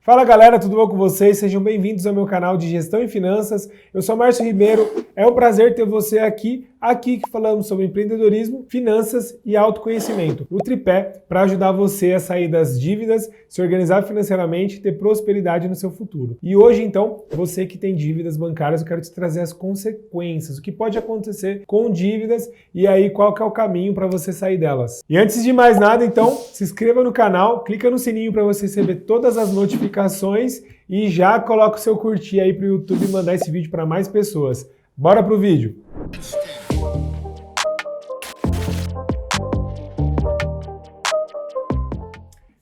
Fala galera, tudo bom com vocês? Sejam bem-vindos ao meu canal de Gestão e Finanças. Eu sou Márcio Ribeiro, é um prazer ter você aqui que falamos sobre empreendedorismo, finanças e autoconhecimento. O tripé para ajudar você a sair das dívidas, se organizar financeiramente e ter prosperidade no seu futuro. E hoje então, você que tem dívidas bancárias, eu quero te trazer as consequências, o que pode acontecer com dívidas e aí qual que é o caminho para você sair delas. E antes de mais nada, então, se inscreva no canal, clica no sininho para você receber todas as notificações e já coloca o seu curtir aí para o YouTube e mandar esse vídeo para mais pessoas. Bora pro vídeo!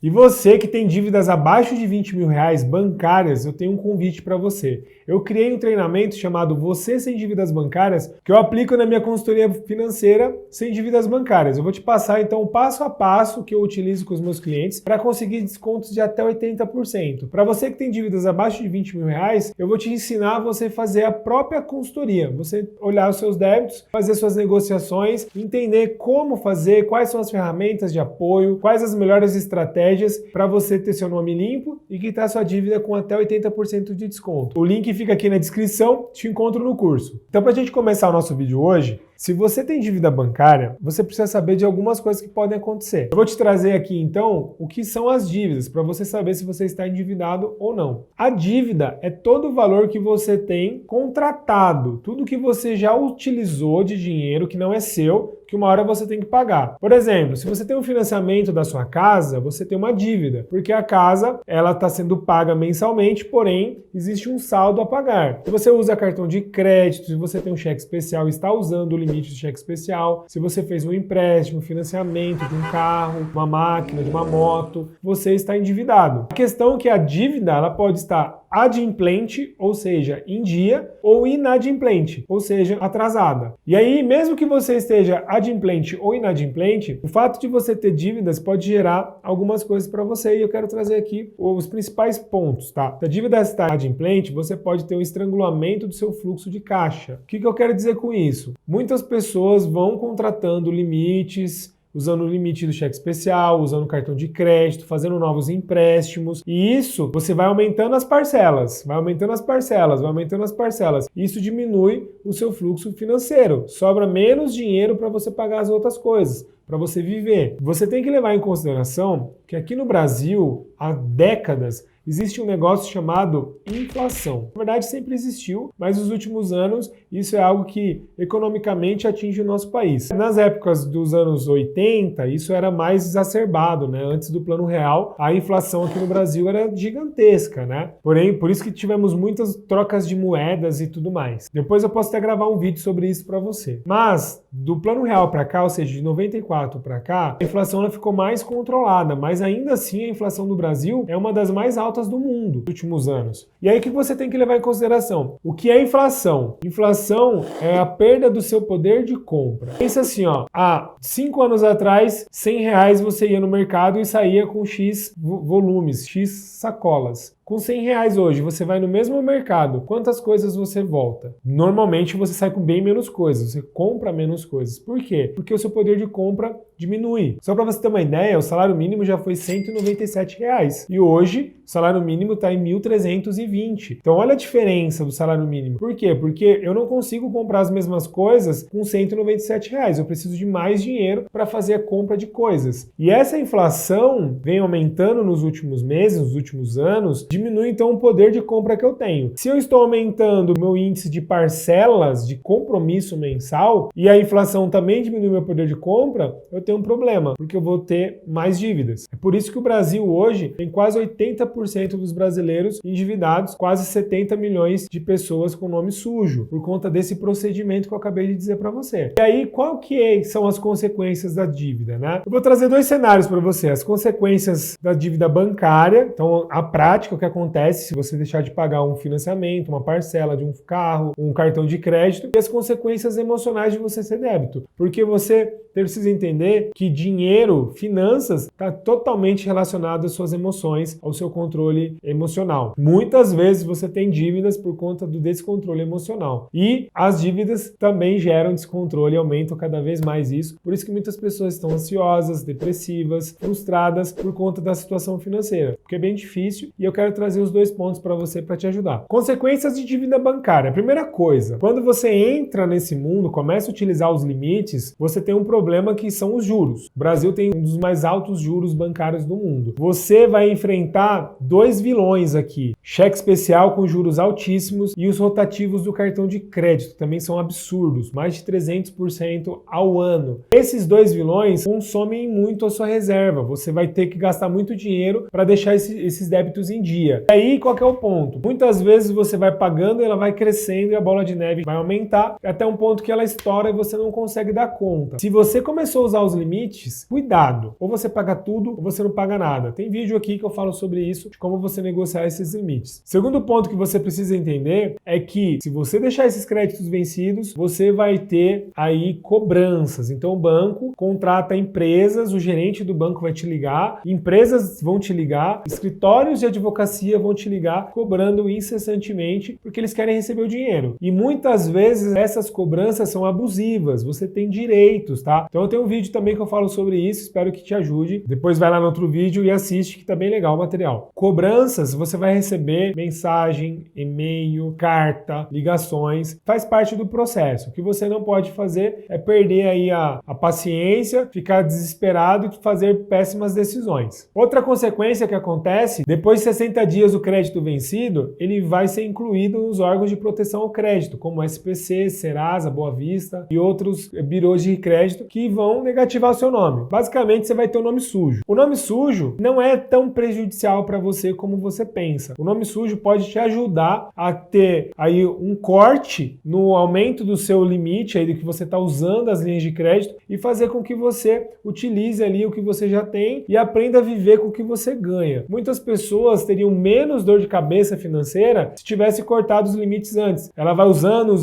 E você que tem dívidas abaixo de 20 mil reais bancárias, eu tenho um convite para você. Eu criei um treinamento chamado Você Sem Dívidas Bancárias, que eu aplico na minha consultoria financeira sem dívidas bancárias. Eu vou te passar então o passo a passo que eu utilizo com os meus clientes para conseguir descontos de até 80%. Para você que tem dívidas abaixo de 20 mil reais, eu vou te ensinar a você fazer a própria consultoria. Você olhar os seus débitos, fazer suas negociações, entender como fazer, quais são as ferramentas de apoio, quais as melhores estratégias para você ter seu nome limpo e quitar sua dívida com até 80% de desconto. O link fica aqui na descrição, te encontro no curso. Então, para a gente começar o nosso vídeo hoje, se você tem dívida bancária, você precisa saber de algumas coisas que podem acontecer. Eu vou te trazer aqui, então, o que são as dívidas, para você saber se você está endividado ou não. A dívida é todo o valor que você tem contratado, tudo que você já utilizou de dinheiro que não é seu, que uma hora você tem que pagar. Por exemplo, se você tem um financiamento da sua casa, você tem uma dívida, porque a casa ela está sendo paga mensalmente, porém existe um saldo a pagar. Se você usa cartão de crédito, se você tem um cheque especial e está usando o limite de cheque especial, se você fez um empréstimo, um financiamento de um carro, uma máquina, de uma moto, você está endividado. A questão é que a dívida ela pode estar adimplente, ou seja, em dia, ou inadimplente, ou seja, atrasada. E aí, mesmo que você esteja adimplente ou inadimplente, o fato de você ter dívidas pode gerar algumas coisas para você e eu quero trazer aqui os principais pontos, tá? Se a dívida está adimplente, você pode ter um estrangulamento do seu fluxo de caixa. O que eu quero dizer com isso? Muitas pessoas vão contratando limites, usando o limite do cheque especial, usando o cartão de crédito, fazendo novos empréstimos. E isso, você vai aumentando as parcelas, vai aumentando as parcelas, vai aumentando as parcelas. Isso diminui o seu fluxo financeiro. Sobra menos dinheiro para você pagar as outras coisas, para você viver. Você tem que levar em consideração que aqui no Brasil, há décadas, existe um negócio chamado inflação. Na verdade, sempre existiu, mas nos últimos anos isso é algo que economicamente atinge o nosso país. Nas épocas dos anos 80, isso era mais exacerbado, né? Antes do Plano Real, a inflação aqui no Brasil era gigantesca, né? Porém, por isso que tivemos muitas trocas de moedas e tudo mais. Depois eu posso até gravar um vídeo sobre isso para você. Mas, do Plano Real para cá, ou seja, de 94 para cá, a inflação ela ficou mais controlada, mas ainda assim a inflação do Brasil é uma das mais altas do mundo nos últimos anos. E aí o que você tem que levar em consideração? O que é inflação? Inflação é a perda do seu poder de compra. Pensa assim, ó, há 5 anos atrás, 100 reais você ia no mercado e saía com X volumes, X sacolas. Com 100 reais hoje, você vai no mesmo mercado, quantas coisas você volta? Normalmente você sai com bem menos coisas, você compra menos coisas. Por quê? Porque o seu poder de compra diminui. Só para você ter uma ideia, o salário mínimo já foi R$ 197 reais. E hoje, o salário mínimo está em 1.320. Então olha a diferença do salário mínimo. Por quê? Porque eu não consigo comprar as mesmas coisas com R$ 197 reais. Eu preciso de mais dinheiro para fazer a compra de coisas. E essa inflação vem aumentando nos últimos meses, nos últimos anos, diminui então o poder de compra que eu tenho. Se eu estou aumentando o meu índice de parcelas de compromisso mensal e a inflação também diminui meu poder de compra, eu tenho um problema, porque eu vou ter mais dívidas. É por isso que o Brasil hoje tem quase 80% dos brasileiros endividados, quase 70 milhões de pessoas com nome sujo, por conta desse procedimento que eu acabei de dizer para você. E aí, qual que são as consequências da dívida, né? Eu vou trazer dois cenários para você, as consequências da dívida bancária, então a prática, o que acontece se você deixar de pagar um financiamento, uma parcela de um carro, um cartão de crédito, e as consequências emocionais de você ser débito, porque você precisa entender que dinheiro, finanças, está totalmente relacionado às suas emoções, ao seu controle emocional. Muitas vezes você tem dívidas por conta do descontrole emocional. E as dívidas também geram descontrole e aumentam cada vez mais isso. Por isso que muitas pessoas estão ansiosas, depressivas, frustradas por conta da situação financeira. Porque é bem difícil e eu quero trazer os dois pontos para você para te ajudar. Consequências de dívida bancária. Primeira coisa, quando você entra nesse mundo, começa a utilizar os limites, você tem um problema que são os juros. O Brasil tem um dos mais altos juros bancários do mundo. Você vai enfrentar dois vilões aqui. Cheque especial com juros altíssimos e os rotativos do cartão de crédito também são absurdos, mais de 300% ao ano. Esses dois vilões consomem muito a sua reserva. Você vai ter que gastar muito dinheiro para deixar esses débitos em dia. E aí, qual que é o ponto? Muitas vezes você vai pagando, ela vai crescendo e a bola de neve vai aumentar até um ponto que ela estoura e você não consegue dar conta. Se você começou a usar os limites, cuidado. Ou você paga tudo ou você não paga nada. Tem vídeo aqui que eu falo sobre isso, de como você negociar esses limites. Segundo ponto que você precisa entender é que se você deixar esses créditos vencidos, você vai ter aí cobranças. Então o banco contrata empresas, o gerente do banco vai te ligar, empresas vão te ligar, escritórios de advocacia vão te ligar, cobrando incessantemente porque eles querem receber o dinheiro. E muitas vezes essas cobranças são abusivas, você tem direitos, tá? Então eu tenho um vídeo também que eu falo sobre isso, espero que te ajude. Depois vai lá no outro vídeo e assiste que tá bem legal o material. Cobranças, você vai receber mensagem, e-mail, carta, ligações, faz parte do processo. O que você não pode fazer é perder aí a paciência, ficar desesperado e fazer péssimas decisões. Outra consequência que acontece, depois de 60 dias o crédito vencido, ele vai ser incluído nos órgãos de proteção ao crédito, como SPC, Serasa, Boa Vista e outros birôs de crédito que vão negativar o seu nome. Basicamente, você vai ter o nome sujo. O nome sujo não é tão prejudicial para você como você pensa. O nome sujo pode te ajudar a ter aí um corte no aumento do seu limite aí do que você está usando as linhas de crédito e fazer com que você utilize ali o que você já tem e aprenda a viver com o que você ganha. Muitas pessoas teriam menos dor de cabeça financeira se tivesse cortado os limites antes. Ela vai usando,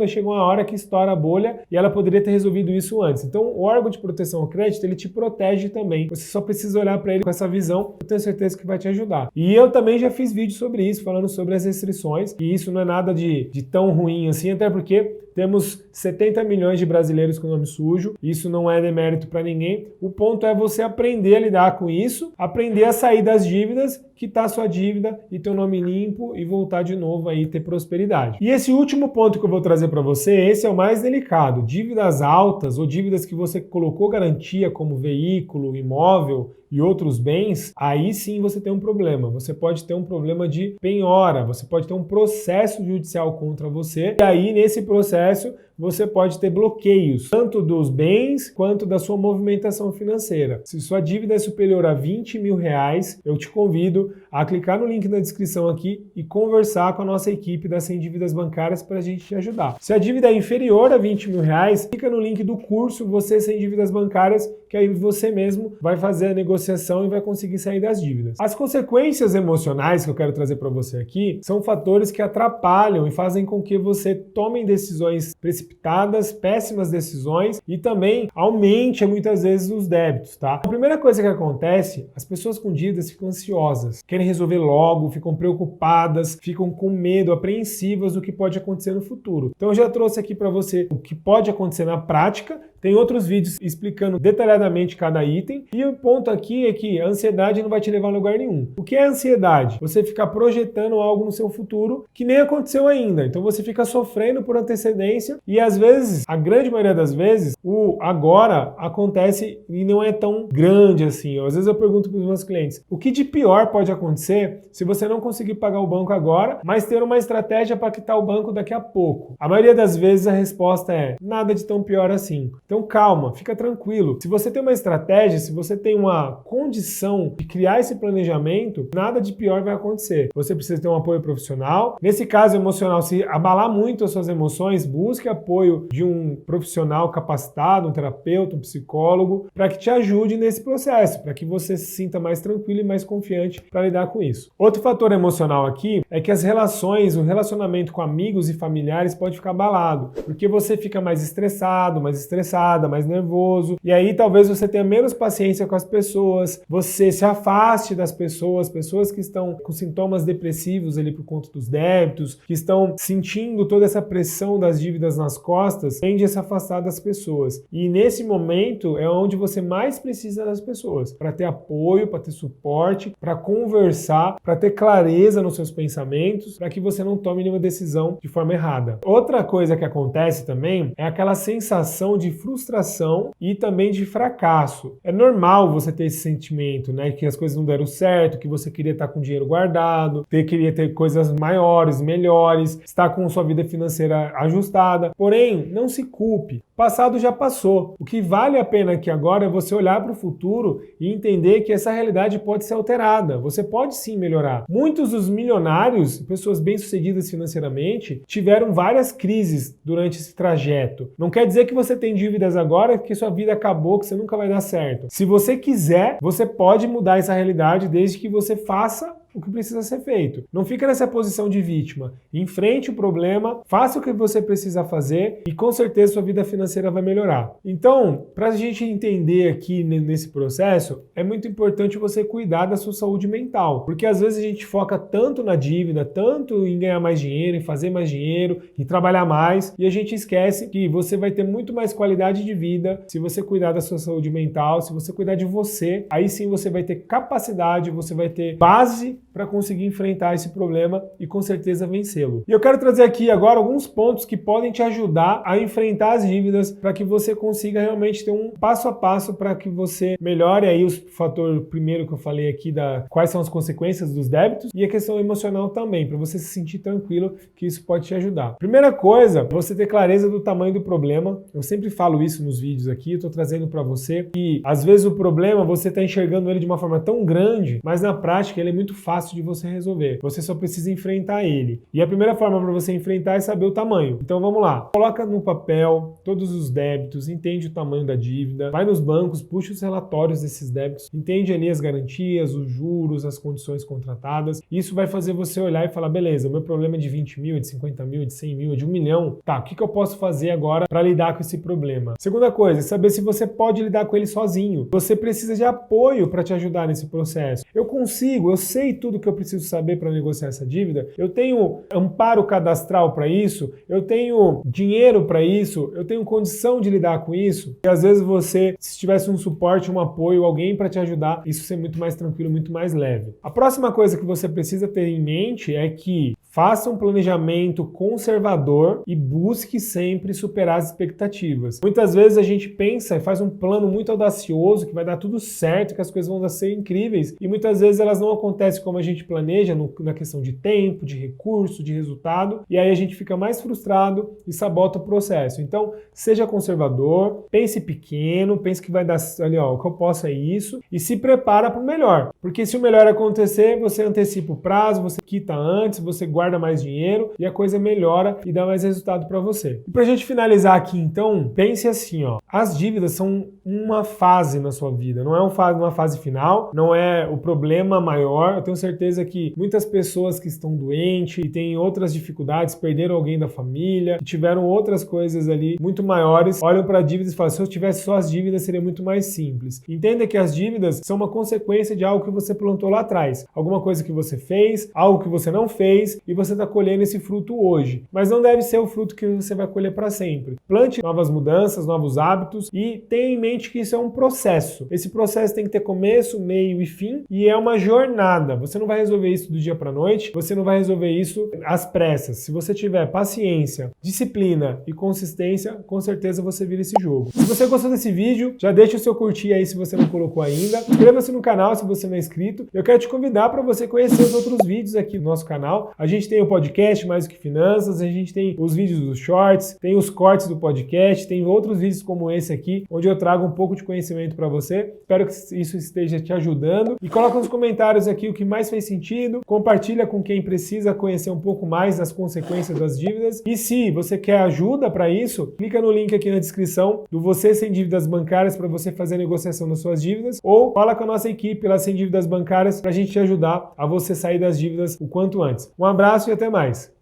e chega uma hora que estoura a bolha e ela poderia ter resolvido isso antes. Então, o órgão de proteção ao crédito, ele te protege também. Você só precisa olhar para ele com essa visão, eu tenho certeza que vai te ajudar. E eu também já fiz vídeo sobre isso, falando sobre as restrições, e isso não é nada de tão ruim assim, até porque temos 70 milhões de brasileiros com nome sujo, isso não é demérito para ninguém. O ponto é você aprender a lidar com isso, aprender a sair das dívidas, quitar sua dívida e ter o nome limpo e voltar de novo aí ter prosperidade. E esse último ponto que eu vou trazer para você, esse é o mais delicado. Dívidas altas ou dívidas que você colocou garantia como veículo, imóvel e outros bens, aí sim você tem um problema. Você pode ter um problema de penhora, você pode ter um processo judicial contra você, e aí nesse processo você pode ter bloqueios, tanto dos bens quanto da sua movimentação financeira. Se sua dívida é superior a 20 mil reais, eu te convido a clicar no link na descrição aqui e conversar com a nossa equipe das 100 dívidas bancárias para a gente te ajudar. Se a dívida é inferior a 20 mil reais, clica no link do curso Você Sem Dívidas Bancárias, que aí você mesmo vai fazer a negociação e vai conseguir sair das dívidas. As consequências emocionais que eu quero trazer para você aqui são fatores que atrapalham e fazem com que você tome decisões precipitadas, péssimas decisões e também aumente muitas vezes os débitos, tá? A primeira coisa que acontece, as pessoas com dívidas ficam ansiosas, querem resolver logo, ficam preocupadas, ficam com medo, apreensivas do que pode acontecer no futuro. Então eu já trouxe aqui para você o que pode acontecer na prática. Tem outros vídeos explicando detalhadamente cada item. E o ponto aqui é que a ansiedade não vai te levar a lugar nenhum. O que é ansiedade? Você ficar projetando algo no seu futuro que nem aconteceu ainda. Então você fica sofrendo por antecedência e às vezes, a grande maioria das vezes, o agora acontece e não é tão grande assim. Às vezes eu pergunto para os meus clientes, o que de pior pode acontecer se você não conseguir pagar o banco agora, mas ter uma estratégia para quitar o banco daqui a pouco? A maioria das vezes a resposta é nada de tão pior assim. Então calma, fica tranquilo. Se você tem uma estratégia, se você tem uma condição de criar esse planejamento, nada de pior vai acontecer. Você precisa ter um apoio profissional. Nesse caso emocional, se abalar muito as suas emoções, busque apoio de um profissional capacitado, um terapeuta, um psicólogo, para que te ajude nesse processo, para que você se sinta mais tranquilo e mais confiante para lidar com isso. Outro fator emocional aqui é que as relações, o relacionamento com amigos e familiares pode ficar abalado, porque você fica mais estressado, mais estressada, mais nervoso, e aí talvez você tenha menos paciência com as pessoas, você se afaste das pessoas que estão com sintomas depressivos ali por conta dos débitos, que estão sentindo toda essa pressão das dívidas nas costas, tende a se afastar das pessoas. E nesse momento é onde você mais precisa das pessoas, para ter apoio, para ter suporte, para conversar, para ter clareza nos seus pensamentos, para que você não tome nenhuma decisão de forma errada. Outra coisa que acontece também é aquela sensação de frustração e também de fracasso. É normal você ter esse sentimento, né, que as coisas não deram certo, que você queria estar com dinheiro guardado, queria ter coisas maiores, melhores, estar com sua vida financeira ajustada. Porém, não se culpe. O passado já passou. O que vale a pena aqui agora é você olhar para o futuro e entender que essa realidade pode ser alterada. Você pode sim melhorar. Muitos dos milionários, pessoas bem-sucedidas financeiramente, tiveram várias crises durante esse trajeto. Não quer dizer que você tem dívidas agora, que sua vida acabou, que você nunca vai dar certo. Se você quiser, você pode mudar essa realidade desde que você faça o que precisa ser feito. Não fica nessa posição de vítima. Enfrente o problema, faça o que você precisa fazer e com certeza sua vida financeira vai melhorar. Então, para a gente entender aqui nesse processo, é muito importante você cuidar da sua saúde mental, porque às vezes a gente foca tanto na dívida, tanto em ganhar mais dinheiro, em fazer mais dinheiro, em trabalhar mais, e a gente esquece que você vai ter muito mais qualidade de vida se você cuidar da sua saúde mental, se você cuidar de você, aí sim você vai ter capacidade, você vai ter base para conseguir enfrentar esse problema e com certeza vencê-lo. E eu quero trazer aqui agora alguns pontos que podem te ajudar a enfrentar as dívidas para que você consiga realmente ter um passo a passo para que você melhore aí o fator primeiro que eu falei aqui da quais são as consequências dos débitos e a questão emocional também, para você se sentir tranquilo que isso pode te ajudar. Primeira coisa, você ter clareza do tamanho do problema. Eu sempre falo isso nos vídeos aqui, eu estou trazendo para você que às vezes o problema você está enxergando ele de uma forma tão grande, mas na prática ele é muito fácil de você resolver. Você só precisa enfrentar ele. E a primeira forma para você enfrentar é saber o tamanho. Então vamos lá. Coloca no papel todos os débitos, entende o tamanho da dívida, vai nos bancos, puxa os relatórios desses débitos, entende ali as garantias, os juros, as condições contratadas. Isso vai fazer você olhar e falar, beleza, o meu problema é de 20 mil, é de 50 mil, é de 100 mil, é de 1 milhão. Tá, o que eu posso fazer agora para lidar com esse problema? Segunda coisa, é saber se você pode lidar com ele sozinho. Você precisa de apoio para te ajudar nesse processo. Eu consigo, eu sei tudo que eu preciso saber para negociar essa dívida, eu tenho amparo cadastral para isso, eu tenho dinheiro para isso, eu tenho condição de lidar com isso. E às vezes você, se tivesse um suporte, um apoio, alguém para te ajudar, isso ser muito mais tranquilo, muito mais leve. A próxima coisa que você precisa ter em mente é que faça um planejamento conservador e busque sempre superar as expectativas. Muitas vezes a gente pensa e faz um plano muito audacioso, que vai dar tudo certo, que as coisas vão ser incríveis, e muitas vezes elas não acontecem como a gente planeja, na questão de tempo, de recurso, de resultado, e aí a gente fica mais frustrado e sabota o processo. Então, seja conservador, pense pequeno, pense que vai dar ali, ó, o que eu posso é isso, e se prepara para o melhor. Porque se o melhor acontecer, você antecipa o prazo, você quita antes, você guarda mais dinheiro e a coisa melhora e dá mais resultado para você. E pra gente finalizar aqui, então, pense assim, ó, as dívidas são uma fase na sua vida, não é uma fase final, não é o problema maior. Eu tenho certeza que muitas pessoas que estão doentes e têm outras dificuldades, perderam alguém da família, tiveram outras coisas ali muito maiores, olham para dívidas e falam, se eu tivesse só as dívidas seria muito mais simples. Entenda que as dívidas são uma consequência de algo que você plantou lá atrás, alguma coisa que você fez, algo que você não fez e você está colhendo esse fruto hoje. Mas não deve ser o fruto que você vai colher para sempre. Plante novas mudanças, novos hábitos e tenha em mente que isso é um processo. Esse processo tem que ter começo, meio e fim e é uma jornada. Você não vai resolver isso do dia para a noite, você não vai resolver isso às pressas. Se você tiver paciência, disciplina e consistência, com certeza você vira esse jogo. Se você gostou desse vídeo, já deixa o seu curtir aí se você não colocou ainda. Inscreva-se no canal se você não é inscrito. Eu quero te convidar para você conhecer os outros vídeos aqui do nosso canal. A gente tem o podcast Mais do que Finanças, a gente tem os vídeos dos shorts, tem os cortes do podcast, tem outros vídeos como esse aqui, onde eu trago um pouco de conhecimento para você. Espero que isso esteja te ajudando. E coloca nos comentários aqui o que mais fez sentido, compartilha com quem precisa conhecer um pouco mais das consequências das dívidas. E se você quer ajuda para isso, clica no link aqui na descrição do Você Sem Dívidas Bancárias para você fazer a negociação das suas dívidas, ou fala com a nossa equipe lá Sem Dívidas Bancárias para a gente te ajudar a você sair das dívidas o quanto antes. Um abraço e até mais!